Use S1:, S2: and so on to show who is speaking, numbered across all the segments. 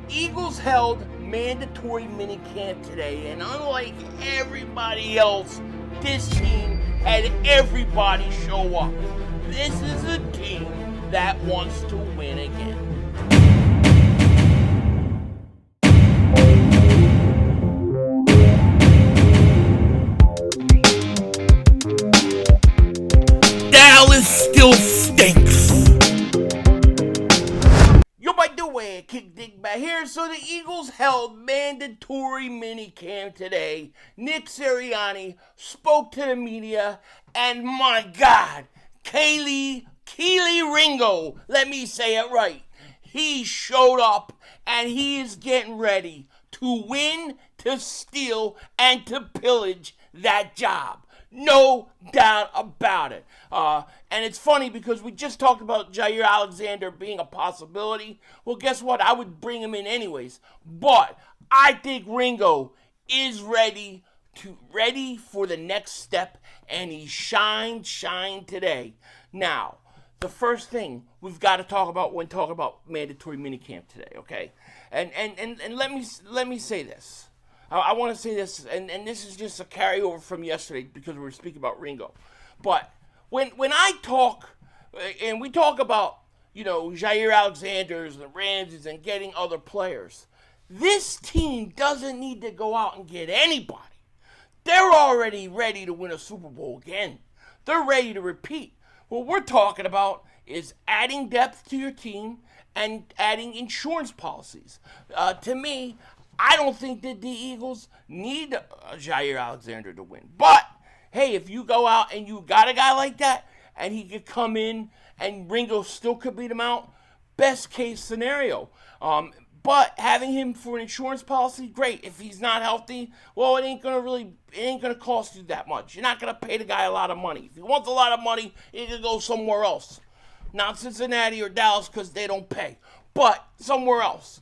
S1: Eagles held mandatory minicamp today, and unlike everybody else, this team had everybody show up. This is a team that wants to win again. Dallas still stinks. Yo, by the way, kick Dingbat here. So the Eagles held mandatory minicamp today. Nick Sirianni spoke to the media, and my God, Kelee Ringo, let me say it right. He showed up, and he is getting ready to win, to steal, and to pillage that job. No doubt about it. And it's funny because we just talked about Jair Alexander being a possibility. Well, guess what? I would bring him in anyways. But I think Ringo is ready for the next step, and he shined today. Now, the first thing we've got to talk about when talking about mandatory minicamp today, okay? And let me say this. I want to say this, and this is just a carryover from yesterday because we were speaking about Ringo. But when I talk, and we talk about, Jair Alexander's and the Ramses and getting other players, this team doesn't need to go out and get anybody. They're already ready to win a Super Bowl again. They're ready to repeat. What we're talking about is adding depth to your team and adding insurance policies. To me, I don't think that the Eagles need Jair Alexander to win. But, hey, if you go out and you got a guy like that, and he could come in and Ringo still could beat him out, best case scenario. But having him for an insurance policy, great. If he's not healthy, well, it ain't gonna cost you that much. You're not gonna pay the guy a lot of money. If he wants a lot of money, he can go somewhere else. Not Cincinnati or Dallas because they don't pay, but somewhere else.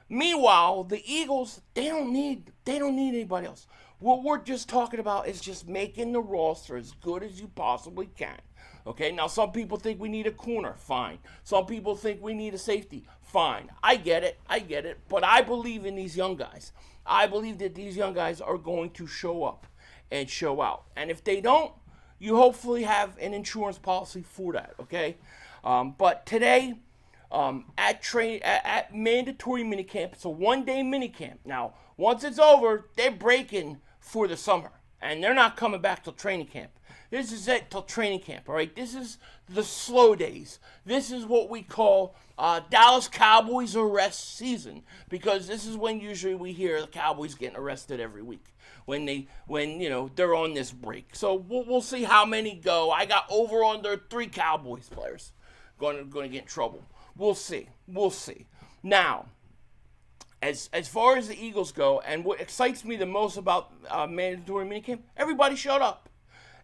S1: Meanwhile, the Eagles, they don't need anybody else. What we're just talking about is just making the roster as good as you possibly can. Okay, now some people think we need a corner, fine. Some people think we need a safety, fine. I get it, but I believe in these young guys. I believe that these young guys are going to show up and show out. And if they don't, you hopefully have an insurance policy for that, okay? But today, at mandatory minicamp, it's a one-day minicamp. Now, once it's over, they're breaking for the summer, and they're not coming back till training camp. This is it till training camp, all right? This is the slow days. This is what we call Dallas Cowboys arrest season, because this is when usually we hear the Cowboys getting arrested every week when they're on this break. So we'll see how many go. I got over under 3 Cowboys players going to get in trouble. We'll see. Now, as far as the Eagles go, and what excites me the most about mandatory minicamp, everybody showed up.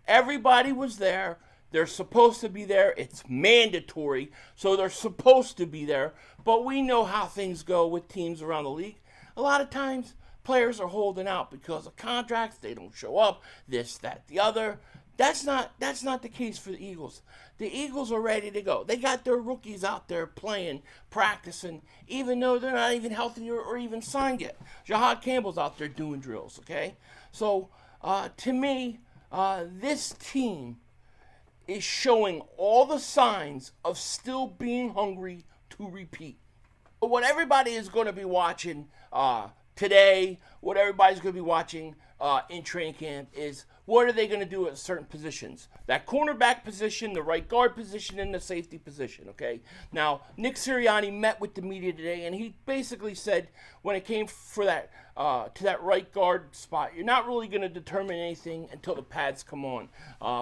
S1: Everybody was there. They're supposed to be there. It's mandatory, so they're supposed to be there. But we know how things go with teams around the league. A lot of times, players are holding out because of contracts. They don't show up. This, that, the other. That's not the case for the Eagles. The Eagles are ready to go. They got their rookies out there playing, practicing, even though they're not even healthy or even signed yet. Jahad Campbell's out there doing drills, okay? So, to me, this team is showing all the signs of still being hungry to repeat. But what everybody is going to be watching today, what everybody's going to be watching in training camp is what are they going to do at certain positions. That cornerback position, the right guard position, and the safety position, okay? Now, Nick Sirianni met with the media today, and he basically said when it came for that to that right guard spot, you're not really going to determine anything until the pads come on,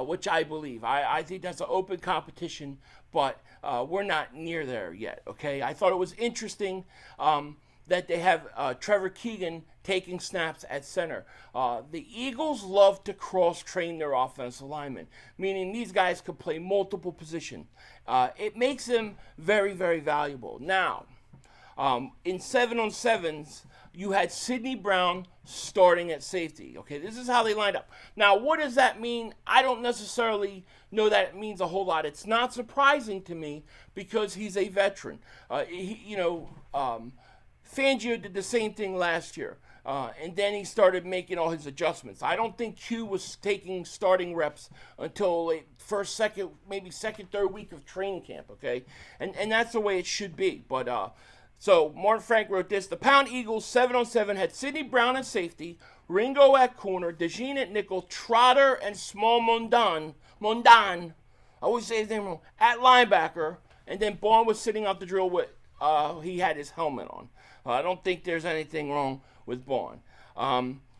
S1: which I believe. I think that's an open competition, but we're not near there yet, okay? I thought it was interesting that they have Trevor Keegan taking snaps at center. The Eagles love to cross-train their offensive linemen, meaning these guys could play multiple positions. It makes them very, very valuable. Now, in 7-on-7s, you had Sidney Brown starting at safety. Okay, this is how they lined up. Now, what does that mean? I don't necessarily know that it means a whole lot. It's not surprising to me because he's a veteran. Fangio did the same thing last year. And then he started making all his adjustments. I don't think Q was taking starting reps until like first, second, maybe second, third week of training camp, okay? And that's the way it should be. But so Martin Frank wrote this. The Pound Eagles 7-on-7 had Sidney Brown at safety, Ringo at corner, DeJean at nickel, Trotter and Small Mondan, I always say his name wrong, at linebacker, and then Bond was sitting out the drill with, he had his helmet on. I don't think there's anything wrong with Bond.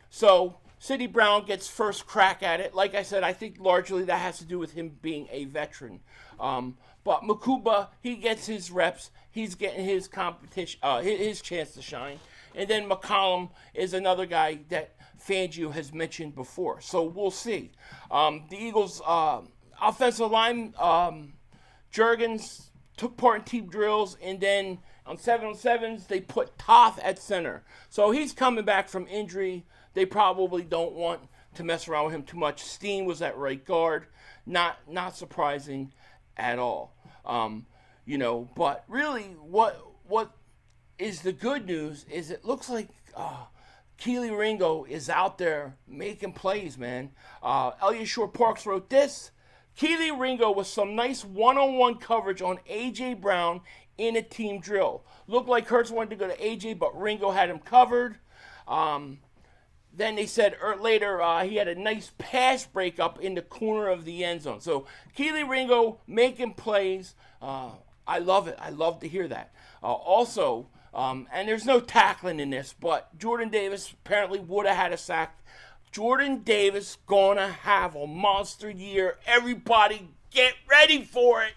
S1: So Sidney Brown gets first crack at it. Like I said, I think largely that has to do with him being a veteran. But Makuba, he gets his reps. He's getting his competition, his chance to shine. And then McCollum is another guy that Fangio has mentioned before. So we'll see. The Eagles' offensive line, Jurgens took part in team drills, and then on 7-on-7s, they put Toth at center. So he's coming back from injury. They probably don't want to mess around with him too much. Steen was at right guard. Not surprising at all. But really what is the good news is it looks like Kelee Ringo is out there making plays, man. Elliot Shore Parks wrote this. Kelee Ringo with some nice one-on-one coverage on A.J. Brown in a team drill. Looked like Hurts wanted to go to A.J., but Ringo had him covered. Then they said later he had a nice pass breakup in the corner of the end zone. So Kelee Ringo making plays. I love it. I love to hear that. Also, and there's no tackling in this, but Jordan Davis apparently would have had a sack. Jordan Davis gonna have a monster year. Everybody get ready for it.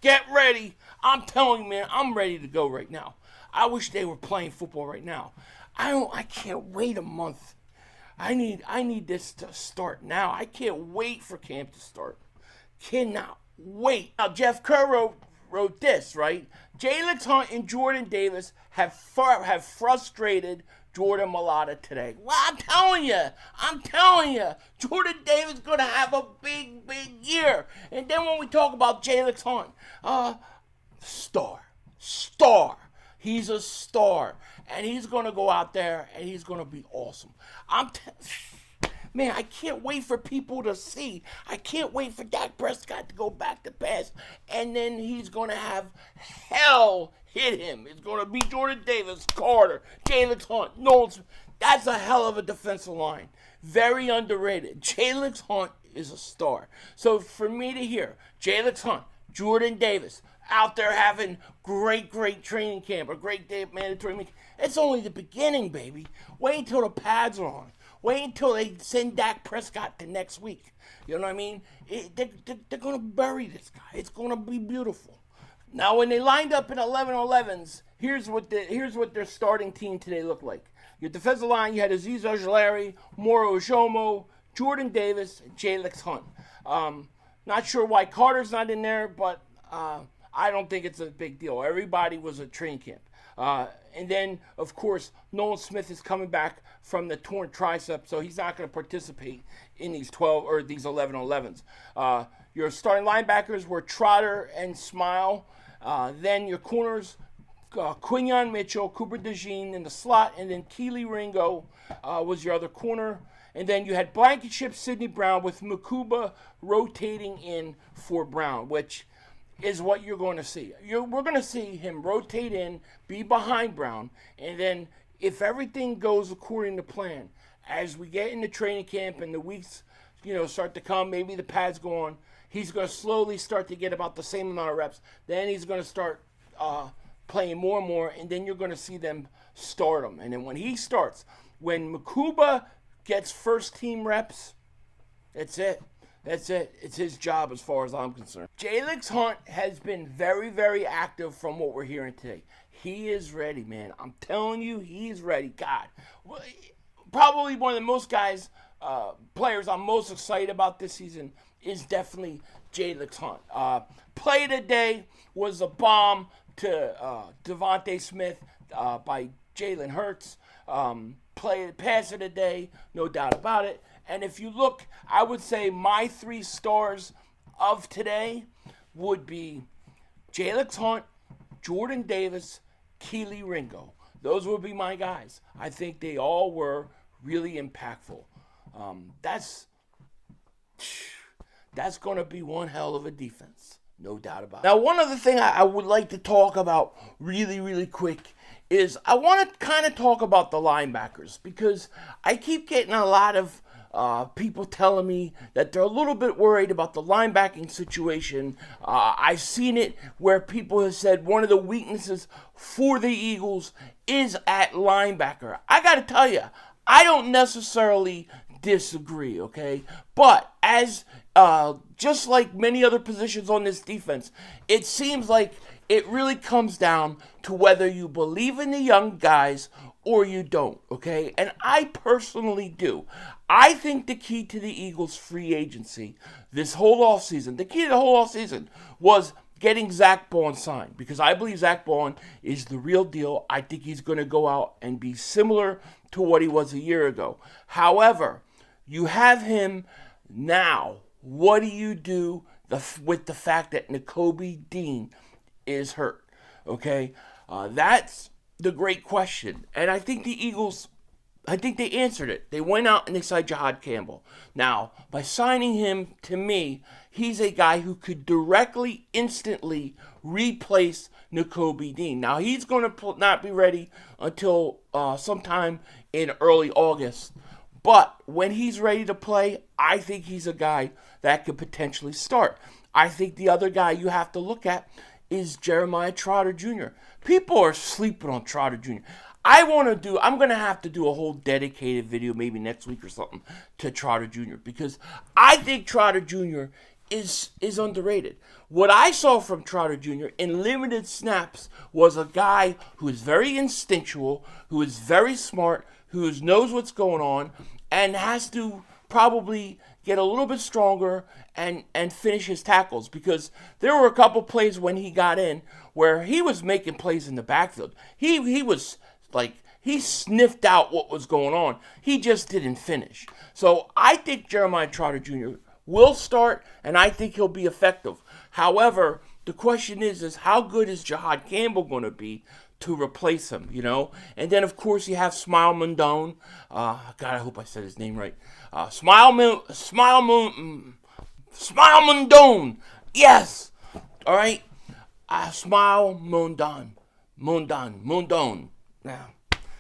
S1: Get ready. I'm telling you, man, I'm ready to go right now. I wish they were playing football right now. I can't wait a month. I need this to start now. I can't wait for camp to start. Cannot wait. Now, Jeff Kerr wrote this, right? Jalyx Hunt and Jordan Davis have frustrated Jordan Mailata today. Well, I'm telling you, Jordan Davis going to have a big year. And then when we talk about Jalyx Hunt, star. He's a star. And he's going to go out there and he's going to be awesome. Man, I can't wait for people to see. I can't wait for Dak Prescott to go back to pass. And then he's going to have hell hit him. It's going to be Jordan Davis, Carter, Jalyx Hunt, Knowles. That's a hell of a defensive line. Very underrated. Jalyx Hunt is a star. So for me to hear Jalyx Hunt, Jordan Davis out there having great training camp, a great day of mandatory meeting, it's only the beginning, baby. Wait until the pads are on. Wait until they send Dak Prescott to next week. You know what I mean? They're going to bury this guy. It's going to be beautiful. Now, when they lined up in 11-on-11s, here's what their starting team today looked like. Your defensive line, you had Azeez Ojulari, Moro Ojomo, Jordan Davis, and Jalyx Hunt. Not sure why Carter's not in there, but I don't think it's a big deal. Everybody was at training camp. And then, of course, Nolan Smith is coming back from the torn tricep, so he's not going to participate in these 11-on-11s. Your starting linebackers were Trotter and Smile. Then your corners, Quinyon Mitchell, Cooper DeJean in the slot, and then Kelee Ringo was your other corner. And then you had Blankenship, Sidney Brown, with Makuba rotating in for Brown, which is what you're going to see. We're going to see him rotate in, be behind Brown, and then if everything goes according to plan, as we get into training camp and the weeks, start to come, maybe the pads go on, he's going to slowly start to get about the same amount of reps. Then he's going to start playing more and more, and then you're going to see them start him. And then when he starts, when Makuba gets first team reps, that's it. That's it. It's his job as far as I'm concerned. Jalyx Hunt has been very active from what we're hearing today. He is ready, man. I'm telling you, he's ready. God. Probably one of the most players I'm most excited about this season is definitely Jalyx Hunt. Play today was a bomb to Devontae Smith by Jalen Hurts. Pass of the day, no doubt about it. And if you look, I would say my 3 stars of today would be Jalyx Hunt, Jordan Davis, Kelee Ringo. Those would be my guys. I think they all were really impactful. That's going to be one hell of a defense. No doubt about it. Now, one other thing I would like to talk about really, really quick is I want to kind of talk about the linebackers, because I keep getting a lot of people telling me that they're a little bit worried about the linebacking situation. I've seen it where people have said one of the weaknesses for the Eagles is at linebacker. I got to tell you, I don't necessarily disagree, okay? But as just like many other positions on this defense, it seems like it really comes down to whether you believe in the young guys or you don't, okay? And I personally do. I think the key to the Eagles' free agency this whole offseason, the key to the whole offseason was getting Zach Bond signed, because I believe Zach Bond is the real deal. I think he's going to go out and be similar to what he was a year ago. However, you have him now. What do you do with the fact that Nakobe Dean is hurt? Okay, that's the great question. And I think the Eagles, I think they answered it. They went out and they signed Jahad Campbell. Now, by signing him, to me, he's a guy who could directly, instantly replace Nakobe Dean. Now, he's going to not be ready until sometime in early August. But when he's ready to play, I think he's a guy that could potentially start. I think the other guy you have to look at is Jeremiah Trotter Jr. People are sleeping on Trotter Jr. I'm going to have to do a whole dedicated video maybe next week or something to Trotter Jr. because I think Trotter Jr. is underrated. What I saw from Trotter Jr. in limited snaps was a guy who is very instinctual, who is very smart, who knows what's going on, and has to probably get a little bit stronger and finish his tackles, because there were a couple plays when he got in where he was making plays in the backfield. He was like, he sniffed out what was going on. He just didn't finish. So I think Jeremiah Trotter Jr. will start, and I think he'll be effective. However, the question is how good is Jahad Campbell going to be to replace him, you know? And then, of course, you have Smile Mondone. God, I hope I said his name right. Smile Mondone. Yes. All right. Smile Mondone. Now,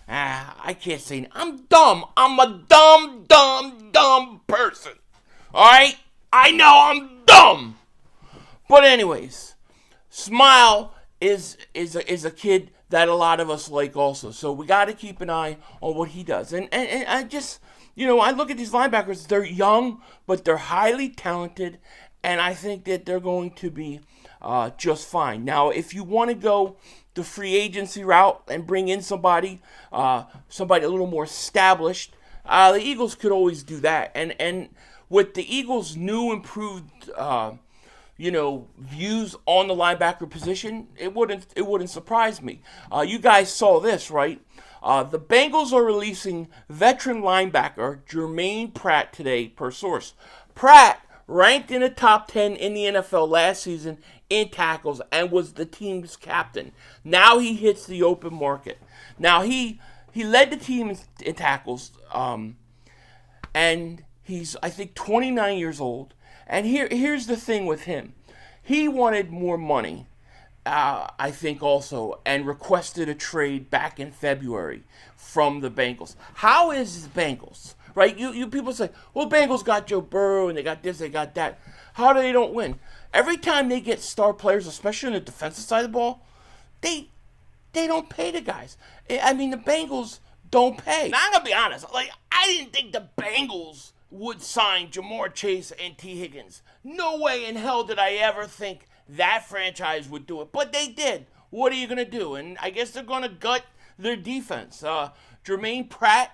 S1: I can't say it. I'm dumb. I'm a dumb person. All right? I know I'm dumb. But anyways, Smile is a kid that a lot of us like also. So we got to keep an eye on what he does. And I just, I look at these linebackers. They're young, but they're highly talented. And I think that they're going to be just fine. Now, if you want to go the free agency route and bring in somebody a little more established, the Eagles could always do that. And with the Eagles' new improved views on the linebacker position, it wouldn't surprise me. You guys saw this, right? The Bengals are releasing veteran linebacker Jermaine Pratt today, per source. Pratt ranked in the top 10 in the NFL last season in tackles and was the team's captain. Now he hits the open market. Now he led the team in tackles, and he's, I think, 29 years old. And here's the thing with him. He wanted more money, I think also, and requested a trade back in February from the Bengals. How is the Bengals? Right? You people say, well, Bengals got Joe Burrow, and they got this, they got that. How do they don't win? Every time they get star players, especially on the defensive side of the ball, they don't pay the guys. I mean, the Bengals don't pay. Now, I'm going to be honest. I didn't think the Bengals would sign Jamar Chase and T. Higgins. No way in hell did I ever think that franchise would do it. But they did. What are you going to do? And I guess they're going to gut their defense. Jermaine Pratt,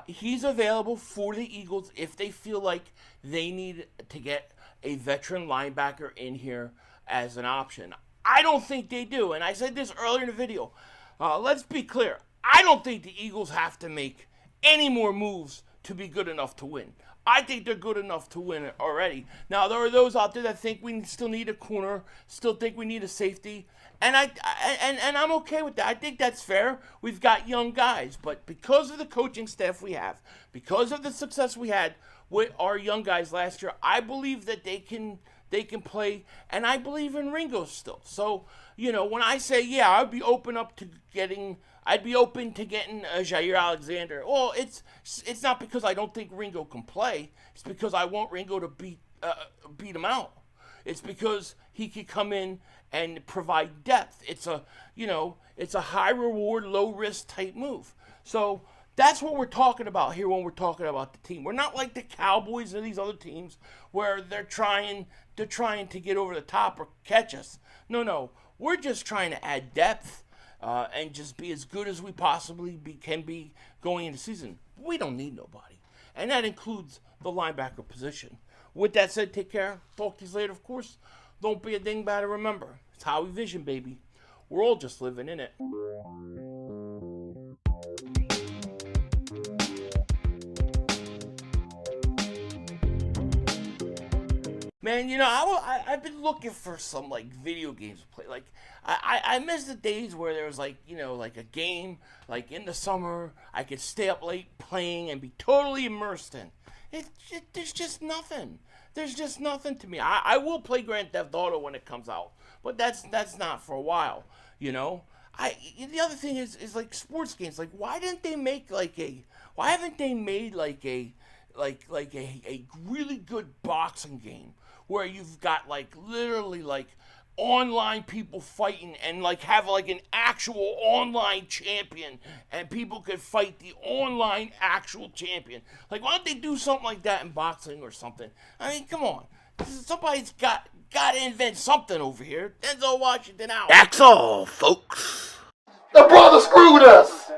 S1: he's available for the Eagles if they feel like they need to get a veteran linebacker in here as an option. I don't think they do. And I said this earlier in the video. Let's be clear. I don't think the Eagles have to make any more moves to be good enough to win. I think they're good enough to win already. Now, there are those out there that think we still need a corner, still think we need a safety, and I'm okay with that. I think that's fair. We've got young guys, but because of the coaching staff we have, because of the success we had with our young guys last year, I believe that they can play, and I believe in Ringo still. So, when I say, yeah, I'd be open to getting Jair Alexander. Well, it's not because I don't think Ringo can play. It's because I want Ringo to beat him out. It's because he could come in and provide depth. It's a high reward, low risk type move. So that's what we're talking about here when we're talking about the team. We're not like the Cowboys or these other teams where they're trying to get over the top or catch us. No. We're just trying to add depth and just be as good as we possibly can be going into the season. We don't need nobody. And that includes the linebacker position. With that said, take care. Talk to you later, of course. Don't be a dingbat, and remember, it's how we vision, baby. We're all just living in it. Man, I've been looking for some, video games to play. I miss the days where there was, a game, in the summer, I could stay up late playing and be totally immersed in. There's just nothing. There's just nothing to me. I will play Grand Theft Auto when it comes out, but that's not for a while, The other thing is sports games. Why haven't they made a really good boxing game where you've got literally online people fighting and have an actual online champion and people could fight the online actual champion. Why don't they do something like that in boxing or something? I mean, come on. Somebody's got to invent something over here. Denzel Washington out.
S2: That's all, folks.
S3: The brother screwed us.